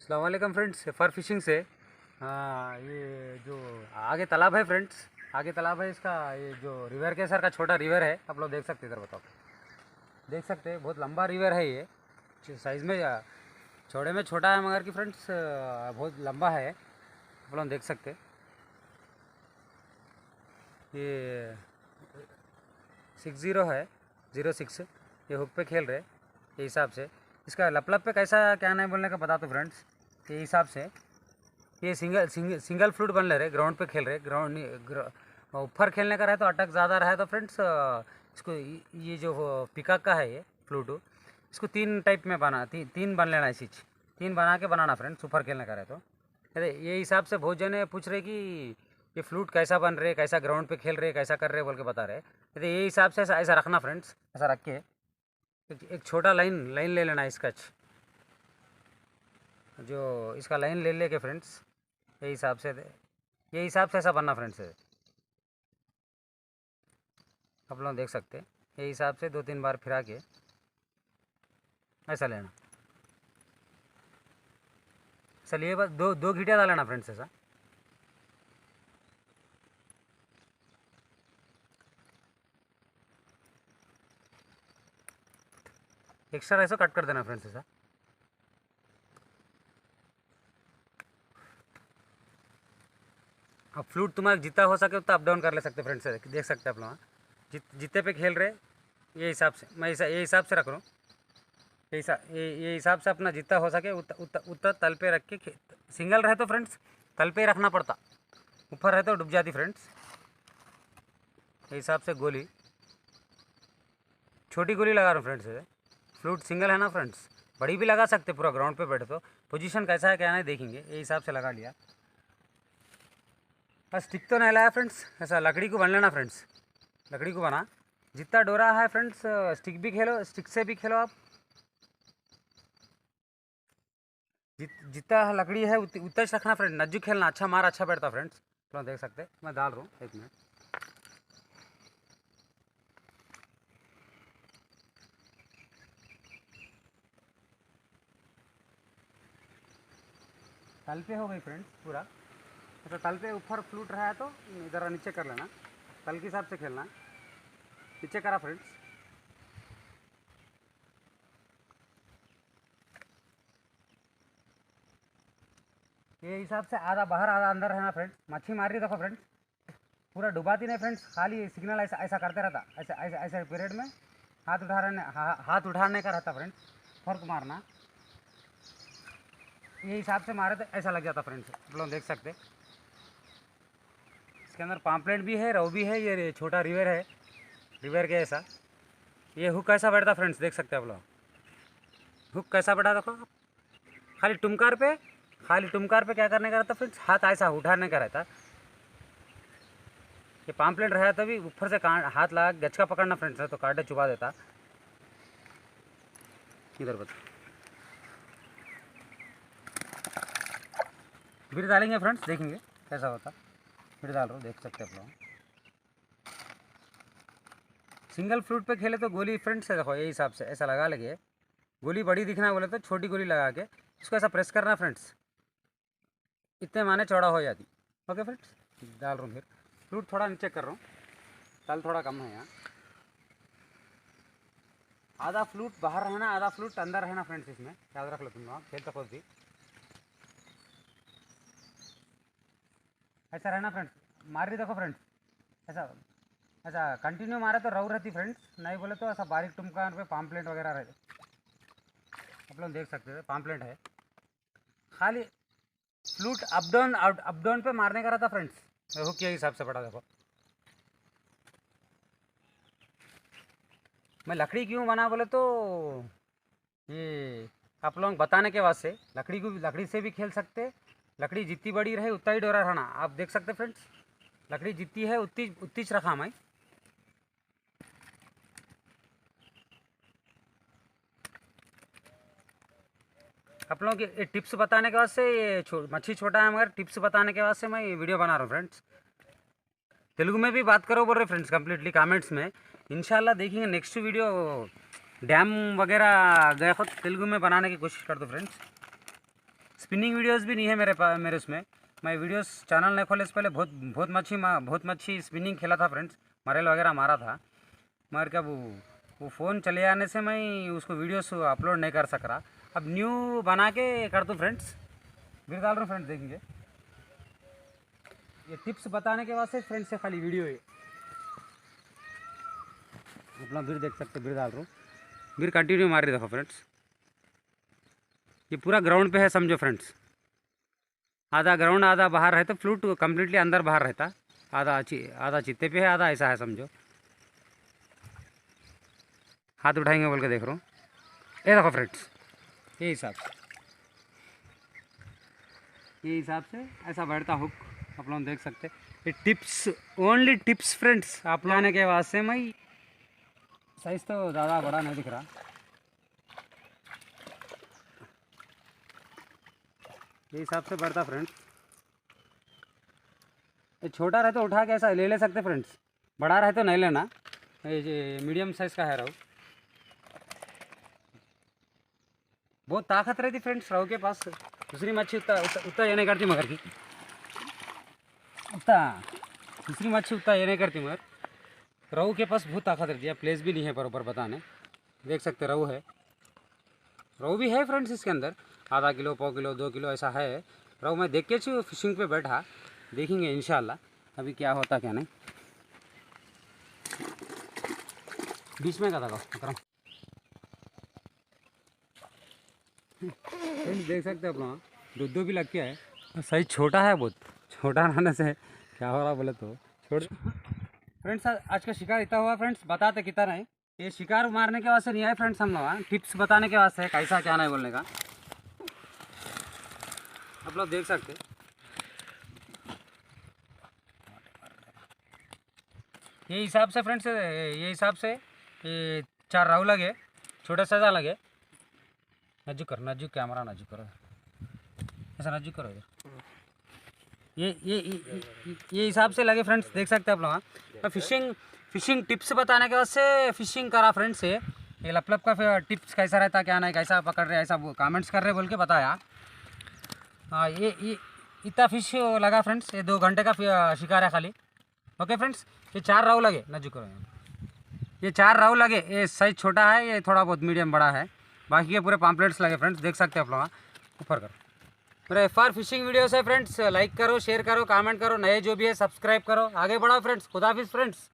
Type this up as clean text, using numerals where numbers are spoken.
अस्सलाम वालेकुम फ्रेंड्स, फर फिशिंग से। हाँ, ये जो आगे तालाब है फ्रेंड्स, आगे तालाब है इसका। ये जो रिवर के सर का छोटा रिवर है, आप लोग देख सकते हैं। इधर बताओ, देख सकते हैं, बहुत लंबा रिवर है ये। साइज़ में छोटे में छोटा है, मगर कि फ्रेंड्स बहुत लंबा है। आप लोग देख सकते हैं। ये 60 है, 06। ये हुक पे खेल रहे ये हिसाब से। इसका लप लप पे कैसा क्या नहीं बोलने का बता दो फ्रेंड्स। ये हिसाब से ये सिंगल फ्लूट बन ले रहे, ग्राउंड पे खेल रहे। ऊपर खेलने का रहे तो अटक ज़्यादा रहे तो फ्रेंड्स इसको ये जो पिकाक का है ये फ्लूट, इसको तीन टाइप में बना, तीन बन लेना इसी चीज़। तीन बना के बनाना फ्रेंड्स, ऊपर खेलने का रहे तो। अरे ये हिसाब से बहुत जने पूछ रहे कि ये फ्लूट कैसा बन रहे, कैसा ग्राउंड पे खेल रहे, कैसा कर रहे बोल के बता रहे। अरे ये हिसाब से ऐसा रखना फ्रेंड्स, ऐसा रख के एक छोटा लाइन लाइन ले लेना इसका। जो इसका लाइन ले लेके फ्रेंड्स ये हिसाब से ऐसा बनना फ्रेंड्स है। आप लोग देख सकते हैं, ये हिसाब से 2-3 बार फिरा के ऐसा लेना। चलिए बस दो घीटियाँ डाल लेना फ्रेंड्स ऐसा। एक्स्ट्रा ऐसा कट कर देना फ्रेंड्स ऐसा। अब फ्लूट तुम्हारा जितना हो सके उतना अप डाउन कर ले सकते फ्रेंड्स, देख सकते हैं आप लोग। जितने पे खेल रहे ये हिसाब से मैं ये हिसाब से रख रहा हूँ। ये हिसाब से अपना जितना हो सके उतना तल पे रख के सिंगल रहे तो फ्रेंड्स तल पे ही रखना पड़ता, ऊपर रहे तो डूब जाती फ्रेंड्स। ये हिसाब से गोली, छोटी गोली लगा रहा हूँ फ्रेंड्स। फ्लूट सिंगल है ना फ्रेंड्स, बड़ी भी लगा सकते पूरा ग्राउंड पे बैठे तो। पोजीशन कैसा है क्या नहीं देखेंगे, ये हिसाब से लगा लिया। बस स्टिक तो नहीं लाया फ्रेंड्स, ऐसा लकड़ी को बन लेना फ्रेंड्स। लकड़ी को बना, जितना डोरा है फ्रेंड्स स्टिक भी खेलो, स्टिक से भी खेलो आप। जितना लकड़ी है उतना ही रखना फ्रेंड, नज्जू खेलना, अच्छा मार अच्छा बैठता फ्रेंड्स। तो देख सकते मैं डाल रहा हूँ, 1 मिनट। तल पे हो गई फ्रेंड्स पूरा। अच्छा तल पे ऊपर फ्लूट रहा है तो इधर नीचे कर लेना, तल के हिसाब से खेलना। नीचे करा फ्रेंड्स, ये हिसाब से आधा बाहर आधा अंदर है ना फ्रेंड्स। मच्छी मार रही देखो फ्रेंड्स, पूरा डुबाती नहीं फ्रेंड्स, खाली सिग्नल ऐसा ऐसा करते रहता। ऐसा ऐसा ऐसे पीरियड में हाथ उठाने का रहता फ्रेंड्स, फर्क मारना। ये हिसाब से मारे तो ऐसा लग जाता फ्रेंड्स, आप लोग देख सकते। इसके अंदर पाम्पलेट भी है, रव भी है। ये छोटा रिवर है, रिवर के ऐसा। ये हुक कैसा बैठता फ्रेंड्स, देख सकते हैं आप लोग। हुक कैसा बैठा देखो आप। खाली टुमकार पे क्या करने का रहता फ्रेंड्स, हाथ ऐसा उठाने का रहता। ये पाम्पलेट रहा तभी ऊपर से हाथ लगा गचका पकड़ना फ्रेंड्स, तो कांटे चुबा देता। इधर बता, फिर डालेंगे फ्रेंड्स, देखेंगे कैसा होता। फिर डाल रहा हूँ, देख सकते हैं आप लोग। सिंगल फ्लूट पे खेले तो गोली फ्रेंड्स देखो ये हिसाब से ऐसा लगा लगे। गोली बड़ी दिखना बोले तो छोटी गोली लगा के इसको ऐसा प्रेस करना फ्रेंड्स, इतने माने चौड़ा हो जाती। ओके फ्रेंड्स, डाल रहा हूँ। फिर फ्लूट थोड़ा नीचे कर रहा हूँ, तल थोड़ा कम है यहाँ। आधा फ्लूट बाहर रहना, आधा फ्लूट अंदर रहना फ्रेंड्स, इसमें याद रख लो तुम लोग, खेल तक भी ऐसा रहना फ्रेंड्स। मार रही देखो फ्रेंड्स, ऐसा ऐसा कंटिन्यू मारे तो रव रहती फ्रेंड्स, नहीं बोले तो ऐसा बारीक टुमका पे पाम्पलेट वगैरह रहते। आप लोग देख सकते हैं पाम्पलेट है। खाली फ्लूट अप डाउन पे मारने का रहता फ्रेंड्स, हुक के हिसाब से पड़ा देखो। मैं लकड़ी क्यों बना बोले तो ये आप लोग बताने के वास्ते। लकड़ी से भी खेल सकते, लकड़ी जितनी बड़ी रहे उतना ही डोरा रहना। आप देख सकते फ्रेंड्स, लकड़ी जितनी है उतनी रखा मैं। आप लोगों के टिप्स बताने के वास्ते, ये मच्छी छोटा है मगर टिप्स बताने के वास्ते मैं ये वीडियो बना रहा हूँ फ्रेंड्स। तेलुगु में भी बात करो बोल रहे फ्रेंड्स कम्प्लीटली कमेंट्स में। इंशाल्लाह देखेंगे नेक्स्ट वीडियो। डैम वगैरह गए खुद तेलुगु में बनाने की कोशिश कर दो फ्रेंड्स। स्पिनिंग वीडियोस भी नहीं है मेरे उसमें। मैं वीडियोस चैनल नहीं खोले इससे पहले बहुत मच्छी स्पिनिंग खेला था फ्रेंड्स, मरेल वगैरह मारा था, मगर क्या वो फ़ोन चले आने से मैं उसको वीडियोस अपलोड नहीं कर सक रहा। अब न्यू बना के कर दूँ फ्रेंड्स, फिर डाल रहा हूँ फ्रेंड्स, देखेंगे ये टिप्स बताने के वास्ते फ्रेंड्स से खाली वीडियो है अपना। फिर देख सकते, फिर डाल रहा हूँ, फिर कंटिन्यू मार रही देखो फ्रेंड्स। ये पूरा ग्राउंड पे है समझो फ्रेंड्स, आधा ग्राउंड आधा बाहर रहता, फ्लूट कम्प्लीटली अंदर बाहर रहता, आधा चित्ते पे है, आधा ऐसा है समझो। हाथ उठाएंगे बोल के देख रहा हूँ, ये देखो फ्रेंड्स, ये हिसाब से ऐसा बैठता हुक, आप लोग देख सकते। ये टिप्स, ओनली टिप्स फ्रेंड्स, आप लोग आने के वास्ते मैं साइज़ तो ज़्यादा बड़ा नहीं दिख रहा, ये हिसाब से बढ़ता फ्रेंड्स। ये छोटा रहे तो उठा के ऐसा ले सकते फ्रेंड्स, बड़ा रहे तो नहीं लेना, ये मीडियम साइज़ का है रहू। बहुत ताकत रहती फ्रेंड्स रहू के पास, दूसरी मच्छी उतना ये नहीं करती, मगर की दूसरी मच्छी उतना ये नहीं करती, मगर रहू के पास बहुत ताकत रहती है। प्लेस भी नहीं है बराबर बताने, देख सकते रहू है, रहू भी है फ्रेंड्स इसके अंदर, आधा किलो, पाव किलो, 2 किलो ऐसा है रहू। मैं देख के फिशिंग पे बैठा, देखेंगे इंशाल्लाह अभी क्या होता क्या नहीं। बीच में का था देख सकते हैं अपना, दूध भी लग गया है, साइज छोटा है, बहुत छोटा रहने से क्या हो रहा बोले तो छोड़। फ्रेंड्स आज का शिकार इतना हुआ फ्रेंड्स, बताते कितना नहीं। ये शिकार मारने के वास्ते नहीं आए फ्रेंड्स हम लोग, टिप्स बताने के वास्ते कैसा क्या नहीं बोलने का, आप लोग देख सकते। ये हिसाब से फ्रेंड्स, ये हिसाब से ये 4 राहु लगे, छोटे सजा लगे, नजूक करो, नजूक कैमरा नजूक करो, ऐसा नजूक करो इधर। ये हिसाब से लगे फ्रेंड्स, देख सकते हैं आप लोग। तो फिशिंग टिप्स बताने के वास्ते फिशिंग करा फ्रेंड्स से, ये लपलप का टिप्स कैसा रहता क्या नहीं, कैसा पकड़ रहे ऐसा कमेंट्स कर रहे बोल के बताया। हाँ ये इतना फिश लगा फ्रेंड्स, ये 2 घंटे का शिकार है खाली। ओके फ्रेंड्स, ये 4 राहु लगे, नजूक करो, ये 4 राहु लगे, ये साइज छोटा है, ये थोड़ा बहुत मीडियम बड़ा है, बाकी के पूरे पाम्पलेट्स लगे फ्रेंड्स, देख सकते हैं आप लोग। ऊपर करो, मेरा FR फिशिंग वीडियोस है फ्रेंड्स, लाइक करो, शेयर करो, कमेंट करो, नए जो भी है सब्सक्राइब करो, आगे बढ़ाओ फ्रेंड्स। खुदा हाफिज़ फ्रेंड्स।